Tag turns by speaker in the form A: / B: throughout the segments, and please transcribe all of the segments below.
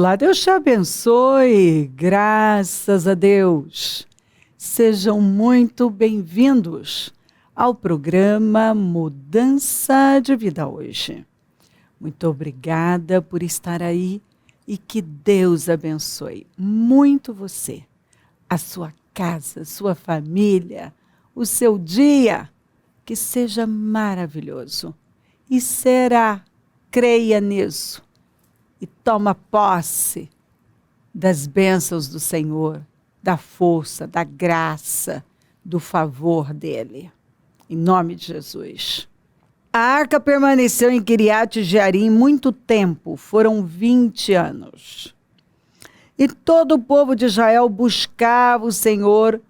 A: Olá, Deus te abençoe, graças a Deus. Sejam muito bem-vindos ao programa Mudança de Vida hoje. Muito obrigada por estar aí e que Deus abençoe muito você, a sua casa, sua família, o seu dia, que seja maravilhoso. E será, creia nisso. E toma posse das bênçãos do Senhor, da força, da graça, do favor dele. Em nome de Jesus. A arca permaneceu em Quiriate Jearim muito tempo, foram 20 anos. E todo o povo de Israel buscava o Senhor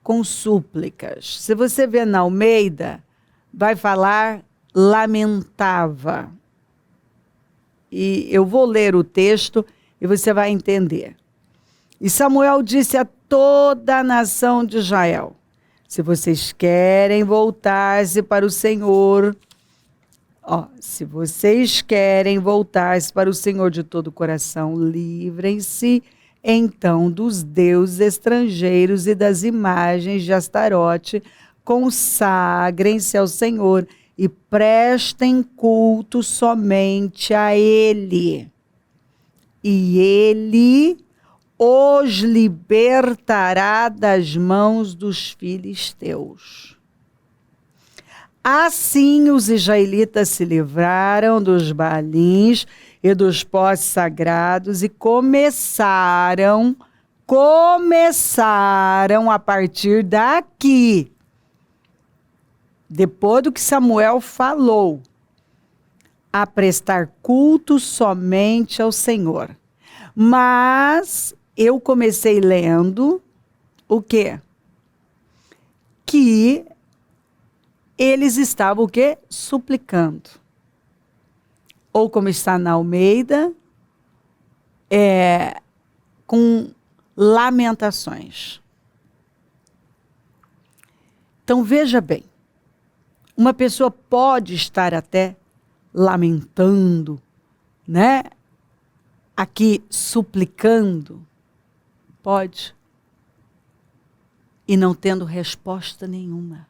A: com súplicas. Se você vê na Almeida, vai falar lamentava. E eu vou ler o texto e você vai entender. E Samuel disse a toda a nação de Israel: se vocês querem voltar-se para o Senhor, se vocês querem voltar-se para o Senhor de todo o coração, livrem-se então dos deuses estrangeiros e das imagens de Astarote, consagrem-se ao Senhor e prestem culto somente a Ele. E Ele os libertará das mãos dos filisteus. Assim os israelitas se livraram dos baalins e dos postes sagrados e começaram a partir daqui, depois do que Samuel falou, a prestar culto somente ao Senhor. Mas eu comecei lendo o quê? Que eles estavam o quê? Suplicando. Ou como está na Almeida, com lamentações. Então veja bem. Uma pessoa pode estar até lamentando, né? Aqui suplicando, pode, e não tendo resposta nenhuma.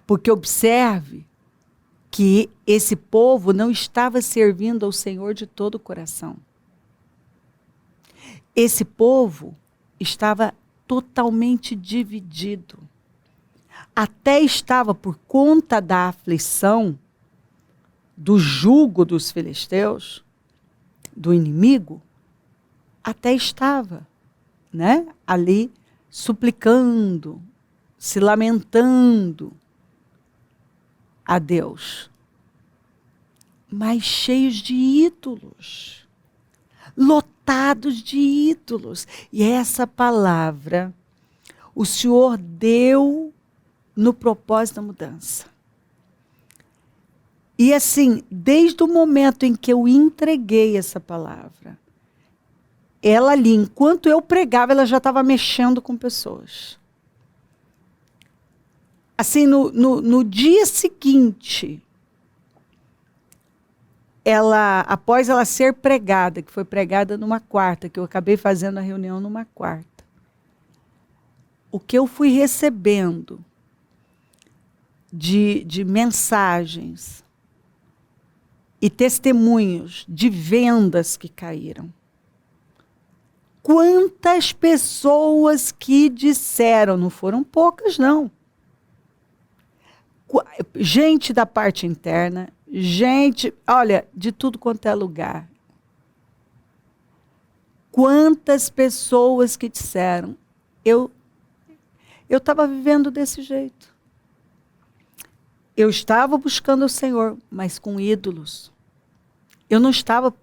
A: Porque observe que esse povo não estava servindo ao Senhor de todo o coração. Esse povo estava totalmente dividido. Até estava por conta da aflição, do jugo dos filisteus, do inimigo, até estava, né, ali suplicando, se lamentando a Deus, mas cheios de ídolos, lotados de ídolos. E essa palavra o Senhor deu no propósito da mudança. E assim, desde o momento em que eu entreguei essa palavra, ela ali, enquanto eu pregava, ela já estava mexendo com pessoas. Assim, no dia seguinte, após ela ser pregada, que foi pregada numa quarta, que eu acabei fazendo a reunião numa quarta, o que eu fui recebendo de mensagens e testemunhos de vendas que caíram. Quantas pessoas que disseram, não foram poucas não. Gente da parte interna, gente, olha, de tudo quanto é lugar. Quantas pessoas que disseram, eu estava vivendo desse jeito. Eu estava buscando o Senhor, mas com ídolos. Eu não estava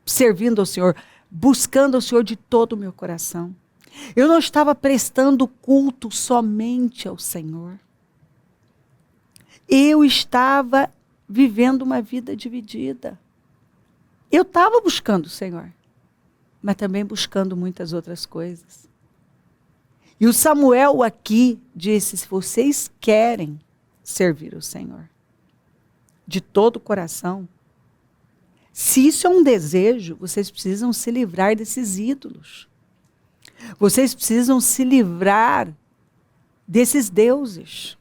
A: servindo ao Senhor, buscando ao Senhor de todo o meu coração. Eu não estava prestando culto somente ao Senhor. Eu estava vivendo uma vida dividida. Eu estava buscando o Senhor, mas também buscando muitas outras coisas. E o Samuel aqui disse, se vocês querem servir o Senhor de todo o coração, Se isso é um desejo, vocês precisam se livrar desses ídolos. Vocês precisam se livrar desses deuses.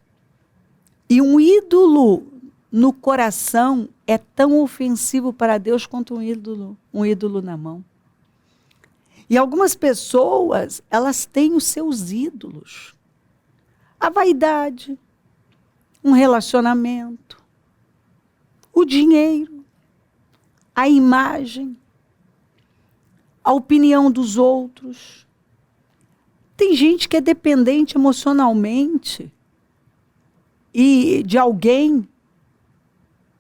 A: E um ídolo no coração é tão ofensivo para Deus quanto um ídolo na mão. E algumas pessoas, elas têm os seus ídolos. A vaidade, um relacionamento, o dinheiro, a imagem, a opinião dos outros. Tem gente que é dependente emocionalmente e de alguém,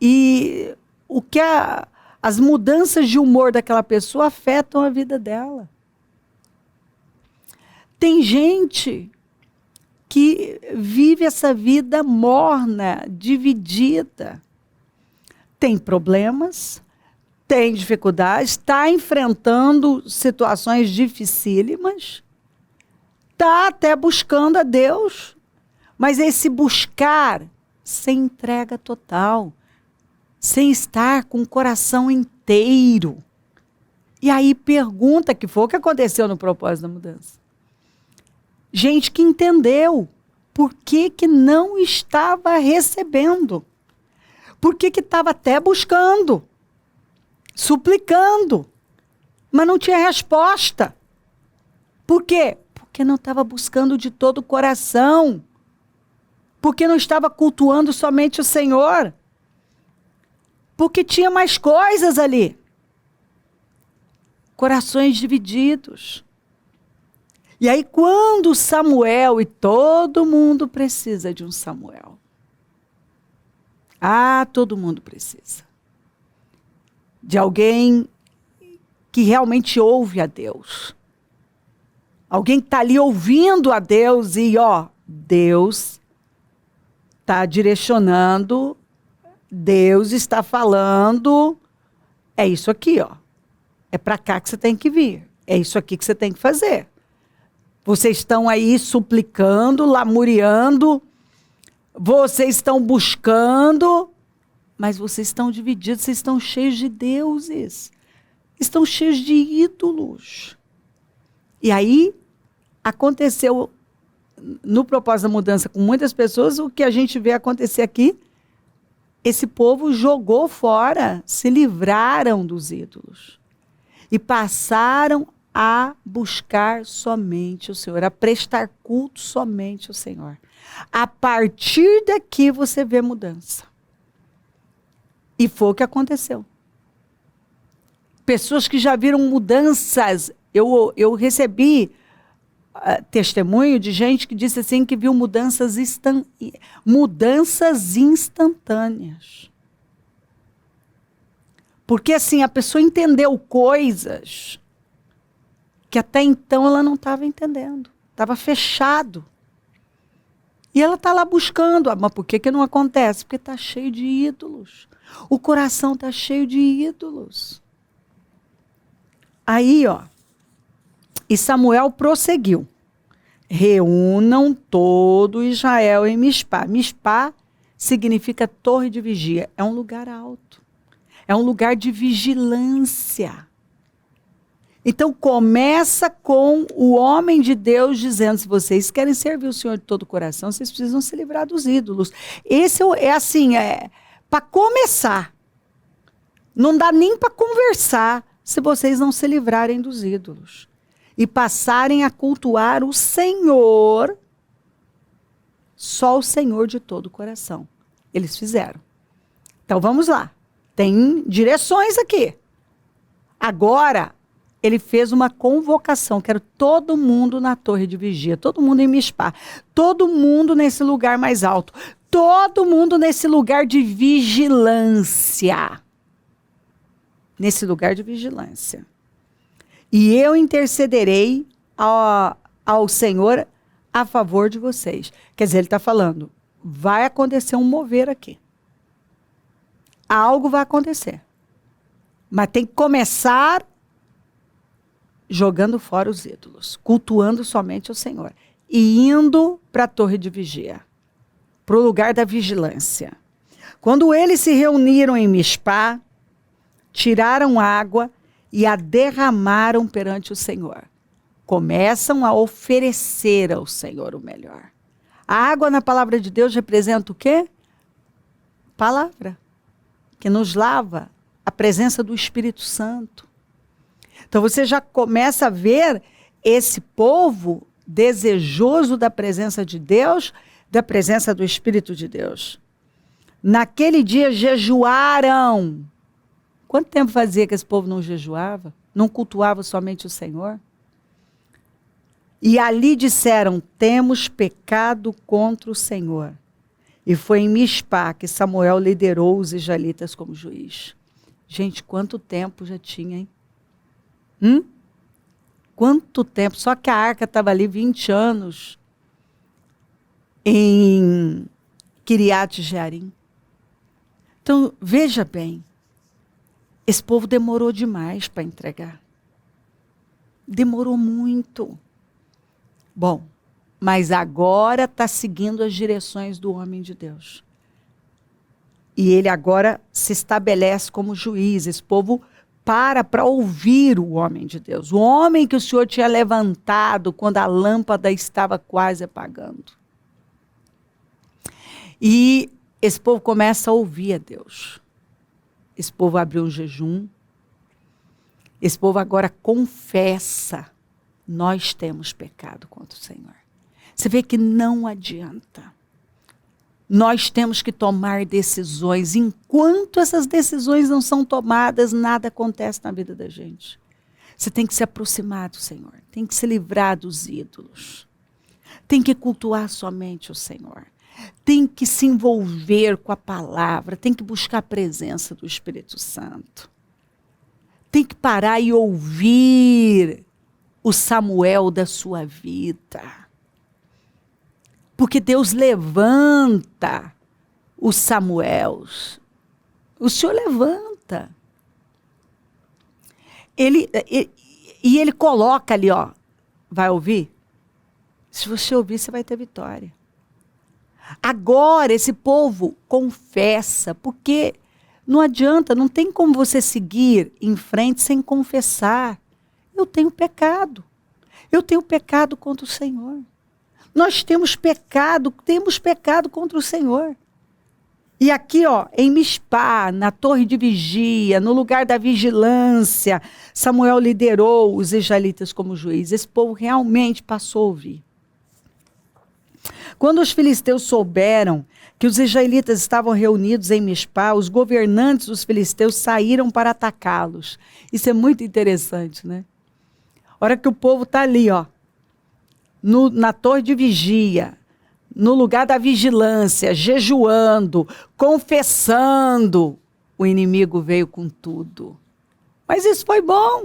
A: e o que as mudanças de humor daquela pessoa afetam a vida dela. Tem gente que vive essa vida morna, dividida. Tem problemas, tem dificuldades, está enfrentando situações dificílimas, está até buscando a Deus, mas esse buscar sem entrega total, sem estar com o coração inteiro. E aí pergunta, que foi o que aconteceu no propósito da mudança. Gente que entendeu por que não estava recebendo. Por que estava até buscando, suplicando, mas não tinha resposta. Por quê? Porque não estava buscando de todo o coração. Porque não estava cultuando somente o Senhor. Porque tinha mais coisas ali. Corações divididos. E aí, quando Samuel, e todo mundo precisa de um Samuel. Todo mundo precisa. De alguém que realmente ouve a Deus. Alguém que está ali ouvindo a Deus e, Deus está direcionando, Deus está falando, é isso aqui, é para cá que você tem que vir, é isso aqui que você tem que fazer. Vocês estão aí suplicando, lamuriando, vocês estão buscando, mas vocês estão divididos, vocês estão cheios de deuses, estão cheios de ídolos. E aí aconteceu no propósito da mudança com muitas pessoas, o que a gente vê acontecer aqui, esse povo jogou fora, se livraram dos ídolos e passaram a buscar somente o Senhor, a prestar culto somente ao Senhor. A partir daqui você vê mudança. E foi o que aconteceu. Pessoas que já viram mudanças. Eu recebi testemunho de gente que disse assim que viu mudanças instantâneas. Porque assim, a pessoa entendeu coisas que até então ela não estava entendendo. Estava fechado. E ela está lá buscando. Mas por que não acontece? Porque está cheio de ídolos. O coração está cheio de ídolos. Aí, e Samuel prosseguiu. Reúnam todo Israel em Mispá. Mispá significa torre de vigia. É um lugar alto. É um lugar de vigilância. Então, começa com o homem de Deus dizendo, se vocês querem servir o Senhor de todo o coração, vocês precisam se livrar dos ídolos. Esse é para começar. Não dá nem para conversar se vocês não se livrarem dos ídolos. E passarem a cultuar o Senhor, só o Senhor de todo o coração. Eles fizeram. Então, vamos lá. Tem direções aqui. Agora, ele fez uma convocação, quero todo mundo na torre de vigia, todo mundo em Mispá, todo mundo nesse lugar mais alto, todo mundo nesse lugar de vigilância. Nesse lugar de vigilância. E eu intercederei ao Senhor a favor de vocês. Quer dizer, ele está falando, vai acontecer um mover aqui. Algo vai acontecer. Mas tem que começar jogando fora os ídolos, cultuando somente o Senhor. E indo para a torre de vigia, para o lugar da vigilância. Quando eles se reuniram em Mispá, tiraram água e a derramaram perante o Senhor. Começam a oferecer ao Senhor o melhor. A água na palavra de Deus representa o quê? Palavra, que nos lava, a presença do Espírito Santo. Então você já começa a ver esse povo desejoso da presença de Deus, da presença do Espírito de Deus. Naquele dia jejuaram. Quanto tempo fazia que esse povo não jejuava? Não cultuava somente o Senhor? E ali disseram, temos pecado contra o Senhor. E foi em Mispá que Samuel liderou os israelitas como juiz. Gente, quanto tempo já tinha, hein? Quanto tempo? Só que a arca estava ali 20 anos em Kiriat Jearim. Então, veja bem, esse povo demorou demais para entregar. Demorou muito. Bom, mas agora está seguindo as direções do homem de Deus. E ele agora se estabelece como juiz. Esse povo para ouvir o homem de Deus. O homem que o Senhor tinha levantado quando a lâmpada estava quase apagando. E esse povo começa a ouvir a Deus. Esse povo abriu um jejum. Esse povo agora confessa. Nós temos pecado contra o Senhor. Você vê que não adianta. Nós temos que tomar decisões. Enquanto essas decisões não são tomadas, nada acontece na vida da gente. Você tem que se aproximar do Senhor. Tem que se livrar dos ídolos. Tem que cultuar somente o Senhor. Tem que se envolver com a palavra. Tem que buscar a presença do Espírito Santo. Tem que parar e ouvir o Samuel da sua vida. Porque Deus levanta os Samuels. O Senhor levanta. E ele coloca ali, ó. Vai ouvir? Se você ouvir, você vai ter vitória. Agora, esse povo confessa, porque não adianta, não tem como você seguir em frente sem confessar. Eu tenho pecado. Eu tenho pecado contra o Senhor. Nós temos pecado contra o Senhor. E aqui, ó, em Mispá, na torre de vigia, no lugar da vigilância, Samuel liderou os israelitas como juiz. Esse povo realmente passou a ouvir. Quando os filisteus souberam que os israelitas estavam reunidos em Mispá, os governantes dos filisteus saíram para atacá-los. Isso é muito interessante, né? A hora que o povo está ali, ó, na torre de vigia, no lugar da vigilância, jejuando, confessando, o inimigo veio com tudo. Mas isso foi bom.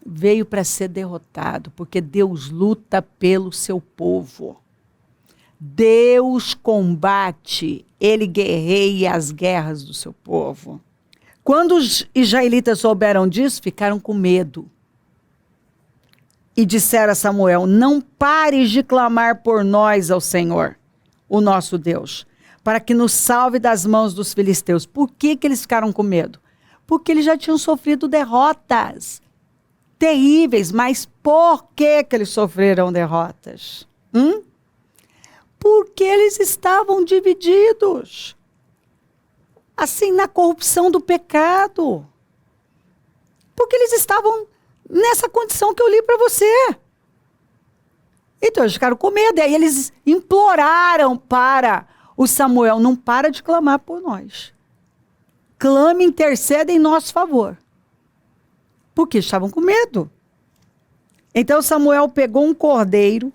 A: Veio para ser derrotado, porque Deus luta pelo seu povo. Deus combate, ele guerreia as guerras do seu povo. Quando os israelitas souberam disso, ficaram com medo. E disseram a Samuel, não pares de clamar por nós ao Senhor, o nosso Deus, para que nos salve das mãos dos filisteus. Por que eles ficaram com medo? Porque eles já tinham sofrido derrotas terríveis. Mas por que eles sofreram derrotas? Porque eles estavam divididos. Assim, na corrupção do pecado. Porque eles estavam nessa condição que eu li para você. Então eles ficaram com medo. E aí eles imploraram para o Samuel, não para de clamar por nós. Clame, interceda em nosso favor. Porque estavam com medo. Então Samuel pegou um cordeiro,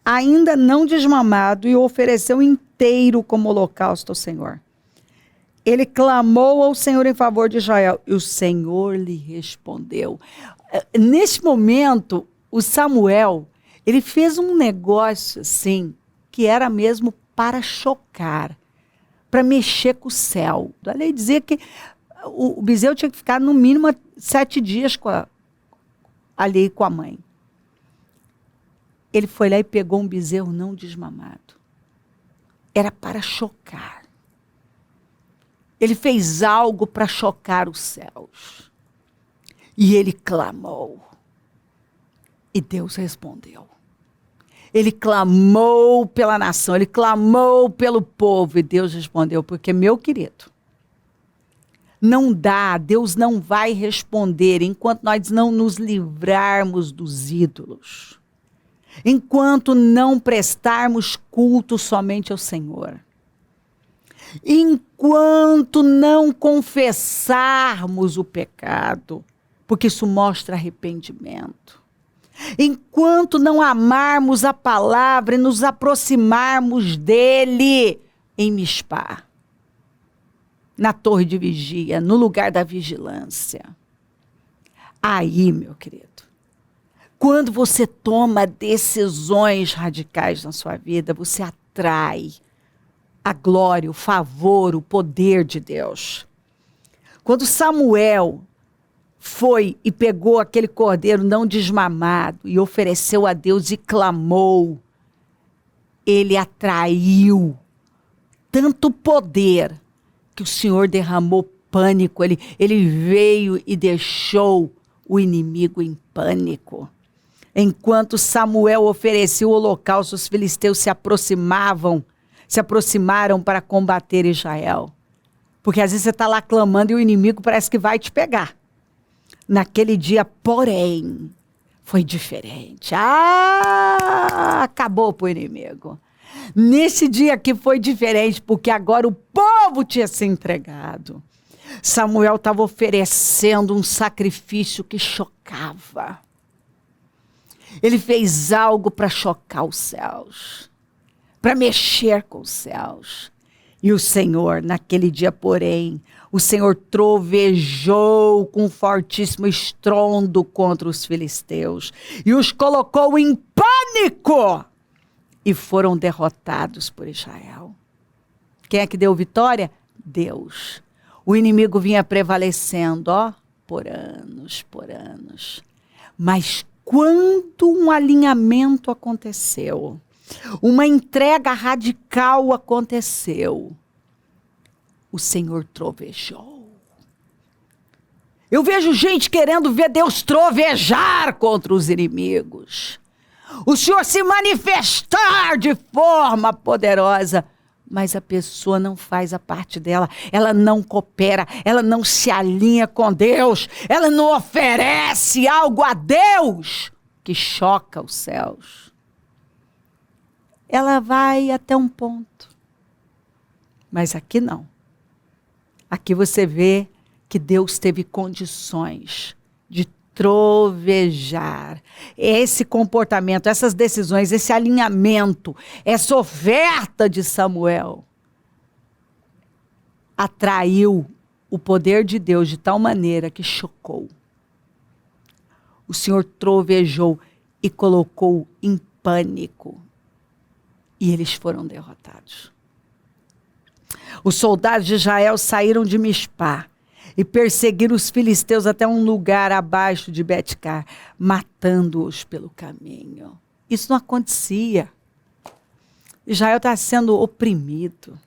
A: ainda não desmamado, e o ofereceu inteiro como holocausto ao Senhor. Ele clamou ao Senhor em favor de Israel, e o Senhor lhe respondeu. Nesse momento, o Samuel, ele fez um negócio assim, que era mesmo para chocar, para mexer com o céu. A lei dizia que o bezerro tinha que ficar no mínimo 7 dias ali com a mãe. Ele foi lá e pegou um bezerro não desmamado. Era para chocar. Ele fez algo para chocar os céus. E ele clamou. E Deus respondeu. Ele clamou pela nação, ele clamou pelo povo. E Deus respondeu, porque, meu querido, não dá, Deus não vai responder enquanto nós não nos livrarmos dos ídolos. Enquanto não prestarmos culto somente ao Senhor. Enquanto não confessarmos o pecado, porque isso mostra arrependimento. Enquanto não amarmos a palavra e nos aproximarmos dele em Mispá, na torre de vigia, no lugar da vigilância. Aí, meu querido, quando você toma decisões radicais na sua vida, você atrai a glória, o favor, o poder de Deus. Quando Samuel foi e pegou aquele cordeiro não desmamado e ofereceu a Deus e clamou, ele atraiu tanto poder que o Senhor derramou pânico, ele veio e deixou o inimigo em pânico. Enquanto Samuel oferecia o holocausto, os filisteus se aproximaram para combater Israel. Porque às vezes você está lá clamando e o inimigo parece que vai te pegar. Naquele dia, porém, foi diferente. Acabou para o inimigo. Nesse dia aqui foi diferente, porque agora o povo tinha se entregado. Samuel estava oferecendo um sacrifício que chocava. Ele fez algo para chocar os céus, para mexer com os céus. E o Senhor, naquele dia, porém, o Senhor trovejou com fortíssimo estrondo contra os filisteus e os colocou em pânico. E foram derrotados por Israel. Quem é que deu vitória? Deus. O inimigo vinha prevalecendo, por anos. Mas quando um alinhamento aconteceu, uma entrega radical aconteceu, o Senhor trovejou. Eu vejo gente querendo ver Deus trovejar contra os inimigos. O Senhor se manifestar de forma poderosa, mas a pessoa não faz a parte dela, ela não coopera, ela não se alinha com Deus, ela não oferece algo a Deus que choca os céus. Ela vai até um ponto, mas aqui não. Aqui você vê que Deus teve condições de trovejar. Esse comportamento, essas decisões, esse alinhamento, essa oferta de Samuel atraiu o poder de Deus de tal maneira que chocou. O Senhor trovejou e colocou em pânico. E eles foram derrotados. Os soldados de Israel saíram de Mispá e perseguiram os filisteus até um lugar abaixo de Betcar, matando-os pelo caminho. Isso não acontecia. Israel está sendo oprimido.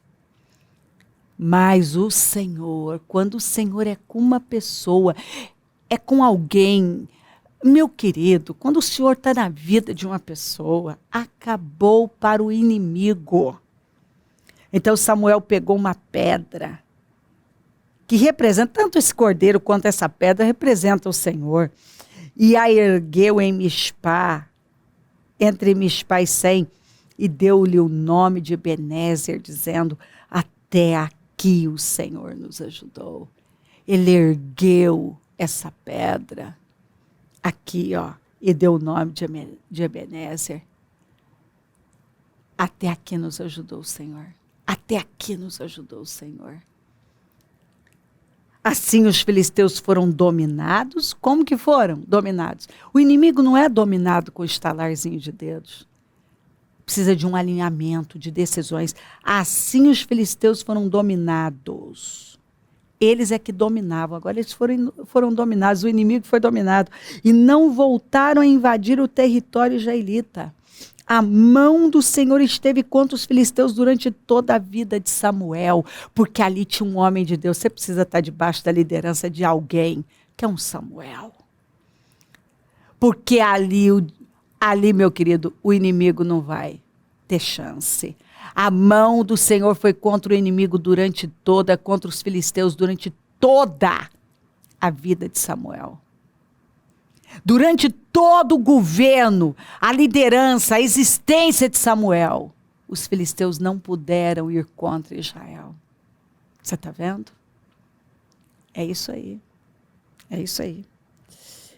A: Mas o Senhor, quando o Senhor é com uma pessoa, é com alguém, meu querido, quando o Senhor está na vida de uma pessoa, acabou para o inimigo. Então Samuel pegou uma pedra, que representa, tanto esse cordeiro quanto essa pedra, representa o Senhor. E a ergueu em Mispá, entre Mispá e Sem, e deu-lhe o nome de Ebenezer, dizendo, até aqui o Senhor nos ajudou. Ele ergueu essa pedra, aqui, e deu o nome de Ebenezer. Até aqui nos ajudou o Senhor. Até aqui nos ajudou o Senhor. Assim os filisteus foram dominados. Como que foram dominados? O inimigo não é dominado com estalarzinho de dedos. Precisa de um alinhamento, de decisões. Assim os filisteus foram dominados. Eles é que dominavam. Agora eles foram dominados. O inimigo foi dominado. E não voltaram a invadir o território israelita. A mão do Senhor esteve contra os filisteus durante toda a vida de Samuel, porque ali tinha um homem de Deus. Você precisa estar debaixo da liderança de alguém, que é um Samuel. Porque ali, meu querido, o inimigo não vai ter chance. A mão do Senhor foi contra o inimigo contra os filisteus durante toda a vida de Samuel. Durante todo o governo, a liderança, a existência de Samuel, os filisteus não puderam ir contra Israel. Você está vendo? É isso aí. É isso aí.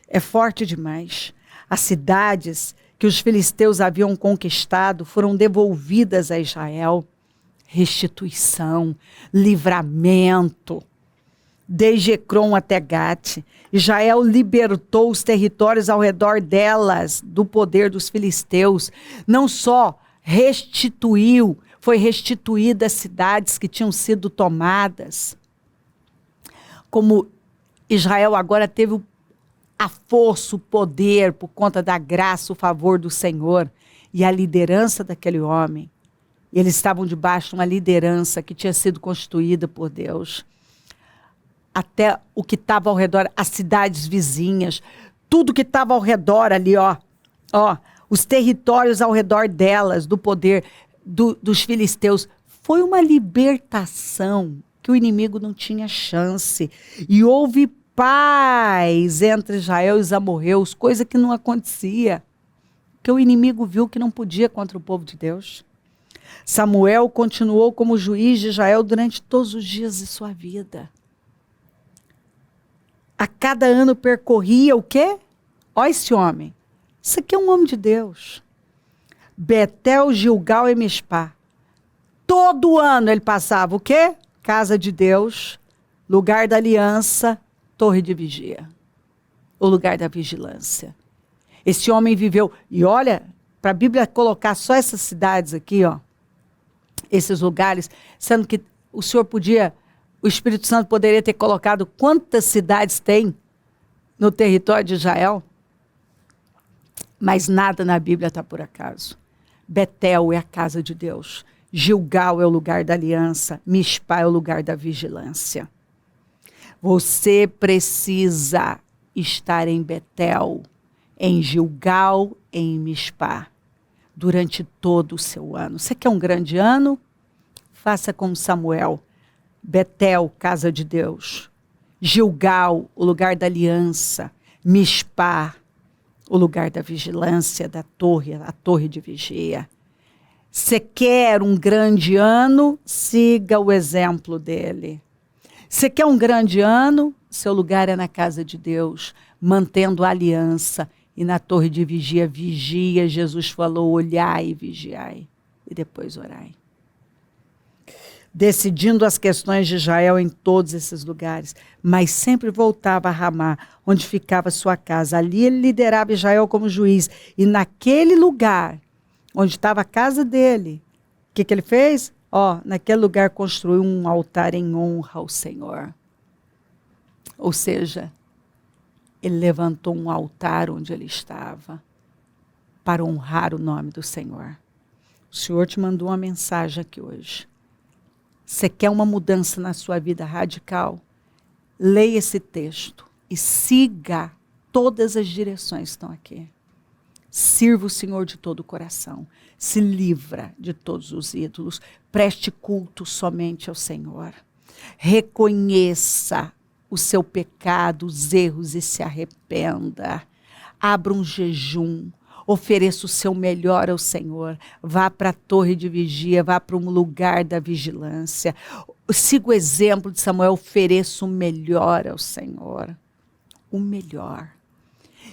A: É forte demais. As cidades que os filisteus haviam conquistado foram devolvidas a Israel. Restituição, livramento. Desde Ecrom até Gate, Israel libertou os territórios ao redor delas do poder dos filisteus. Não só foi restituída as cidades que tinham sido tomadas, como Israel agora teve a força, o poder, por conta da graça, o favor do Senhor e a liderança daquele homem. Eles estavam debaixo de uma liderança que tinha sido constituída por Deus. Até o que estava ao redor, as cidades vizinhas, tudo que estava ao redor ali, os territórios ao redor delas, do poder dos filisteus. Foi uma libertação que o inimigo não tinha chance. E houve paz entre Israel e os amorreus, coisa que não acontecia, que o inimigo viu que não podia contra o povo de Deus. Samuel continuou como juiz de Israel durante todos os dias de sua vida. A cada ano percorria o quê? Olha esse homem. Isso aqui é um homem de Deus. Betel, Gilgal e Mispá. Todo ano ele passava o quê? Casa de Deus, lugar da aliança, torre de vigia. O lugar da vigilância. Esse homem viveu, e olha, para a Bíblia colocar só essas cidades aqui, esses lugares, sendo que o Espírito Santo poderia ter colocado quantas cidades tem no território de Israel, mas nada na Bíblia está por acaso. Betel é a casa de Deus, Gilgal é o lugar da aliança, Mispá é o lugar da vigilância. Você precisa estar em Betel, em Gilgal, em Mispá, durante todo o seu ano. Você quer um grande ano? Faça como Samuel. Betel, casa de Deus. Gilgal, o lugar da aliança. Mispá, o lugar da vigilância, da torre, a torre de vigia. Você quer um grande ano? Siga o exemplo dele. Você quer um grande ano? Seu lugar é na casa de Deus, mantendo a aliança. E na torre de vigia, vigia. Jesus falou, olhai e vigiai. E depois orai. Decidindo as questões de Israel em todos esses lugares, mas sempre voltava a Ramá, onde ficava sua casa. Ali ele liderava Israel como juiz. E naquele lugar, onde estava a casa dele, o que ele fez? Naquele lugar construiu um altar em honra ao Senhor. Ou seja, ele levantou um altar onde ele estava para honrar o nome do Senhor. O Senhor te mandou uma mensagem aqui hoje. Você quer uma mudança na sua vida radical? Leia esse texto e siga todas as direções que estão aqui. Sirva o Senhor de todo o coração. Se livra de todos os ídolos. Preste culto somente ao Senhor. Reconheça o seu pecado, os erros e se arrependa. Abra um jejum. Ofereça o seu melhor ao Senhor. Vá para a torre de vigia, vá para um lugar da vigilância. Siga o exemplo de Samuel, ofereça o melhor ao Senhor. O melhor.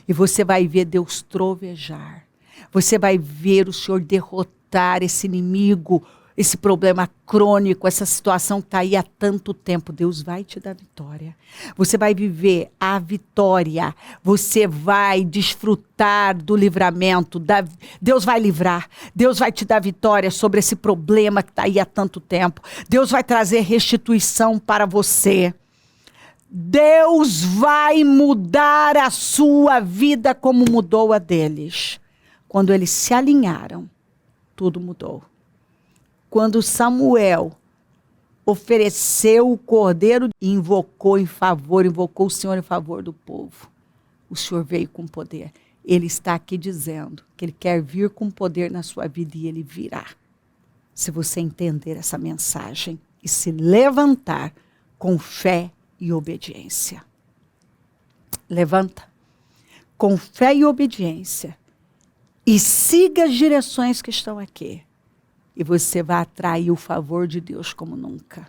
A: E você vai ver Deus trovejar. Você vai ver o Senhor derrotar esse inimigo, esse problema crônico, essa situação que está aí há tanto tempo. Deus vai te dar vitória. Você vai viver a vitória. Você vai desfrutar do livramento. Deus vai livrar. Deus vai te dar vitória sobre esse problema que está aí há tanto tempo. Deus vai trazer restituição para você. Deus vai mudar a sua vida como mudou a deles. Quando eles se alinharam, tudo mudou. Quando Samuel ofereceu o cordeiro e invocou o Senhor em favor do povo, o Senhor veio com poder. Ele está aqui dizendo que Ele quer vir com poder na sua vida e Ele virá. Se você entender essa mensagem e se levantar com fé e obediência. Levanta com fé e obediência e siga as direções que estão aqui. E você vai atrair o favor de Deus como nunca.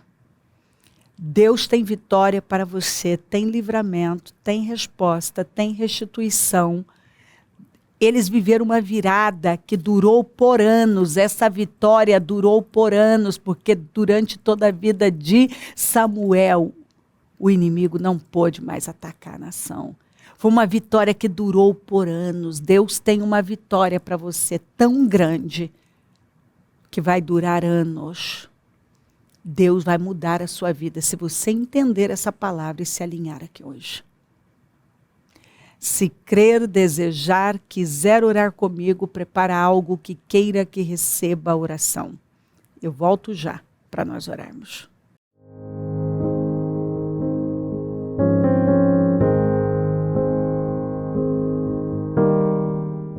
A: Deus tem vitória para você, tem livramento, tem resposta, tem restituição. Eles viveram uma virada que durou por anos. Essa vitória durou por anos, porque durante toda a vida de Samuel, o inimigo não pôde mais atacar a nação. Foi uma vitória que durou por anos. Deus tem uma vitória para você tão grande que vai durar anos. Deus vai mudar a sua vida se você entender essa palavra e se alinhar aqui hoje. Se crer, desejar, quiser orar comigo, prepara algo que queira que receba a oração. Eu volto já para nós orarmos.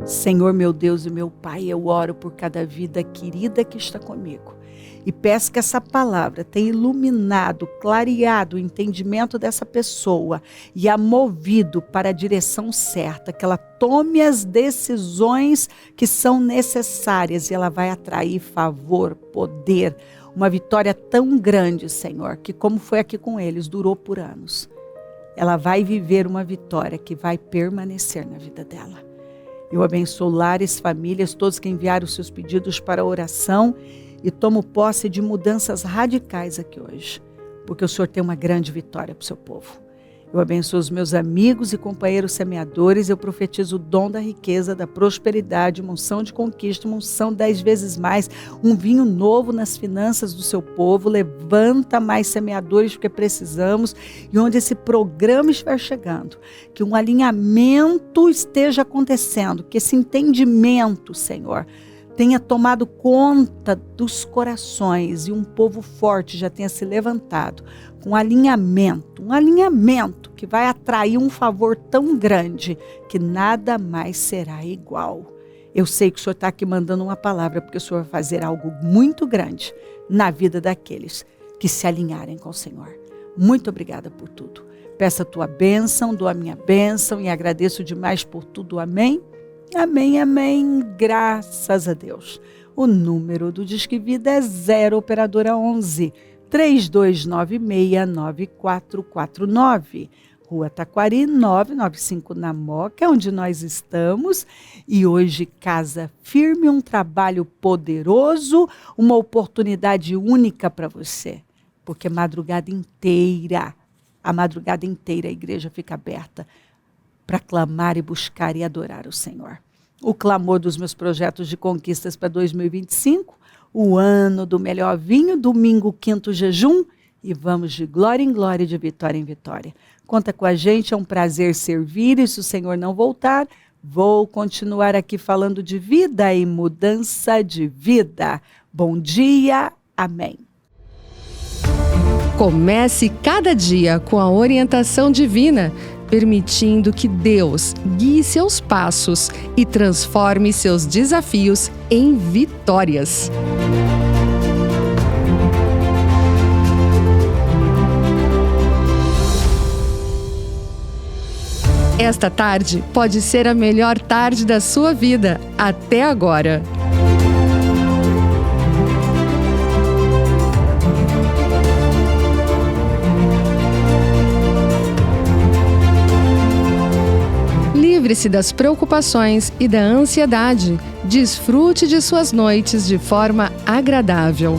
A: Senhor, meu Deus e meu Pai, eu oro por cada vida querida que está comigo. E peço que essa palavra tenha iluminado, clareado o entendimento dessa pessoa e a movido para a direção certa, que ela tome as decisões que são necessárias e ela vai atrair favor, poder, uma vitória tão grande, Senhor, que como foi aqui com eles, durou por anos. Ela vai viver uma vitória que vai permanecer na vida dela. Eu abençoo lares, famílias, todos que enviaram os seus pedidos para a oração e tomo posse de mudanças radicais aqui hoje, porque o Senhor tem uma grande vitória para o seu povo. Eu abençoo os meus amigos e companheiros semeadores, eu profetizo o dom da riqueza, da prosperidade, uma unção de conquista, uma unção 10 vezes mais, um vinho novo nas finanças do seu povo. Levanta mais semeadores porque precisamos, e onde esse programa estiver chegando, que um alinhamento esteja acontecendo, que esse entendimento, Senhor, tenha tomado conta dos corações e um povo forte já tenha se levantado com um alinhamento que vai atrair um favor tão grande que nada mais será igual. Eu sei que o Senhor está aqui mandando uma palavra, porque o Senhor vai fazer algo muito grande na vida daqueles que se alinharem com o Senhor. Muito obrigada por tudo. Peço a tua bênção, dou a minha bênção e agradeço demais por tudo. Amém? Amém, amém. Graças a Deus. O número do Disque Vida é 0 operadora 11 32969449. Rua Taquari 995 na Moca, onde nós estamos. E hoje casa firme, um trabalho poderoso, uma oportunidade única para você. Porque a madrugada inteira a igreja fica aberta para clamar e buscar e adorar o Senhor. O clamor dos meus projetos de conquistas para 2025, o ano do melhor vinho, domingo 5º jejum, e vamos de glória em glória, de vitória em vitória. Conta com a gente, é um prazer servir, e se o Senhor não voltar, vou continuar aqui falando de vida e mudança de vida. Bom dia, amém.
B: Comece cada dia com a orientação divina, permitindo que Deus guie seus passos e transforme seus desafios em vitórias. Esta tarde pode ser a melhor tarde da sua vida até agora. Livre-se das preocupações e da ansiedade. Desfrute de suas noites de forma agradável.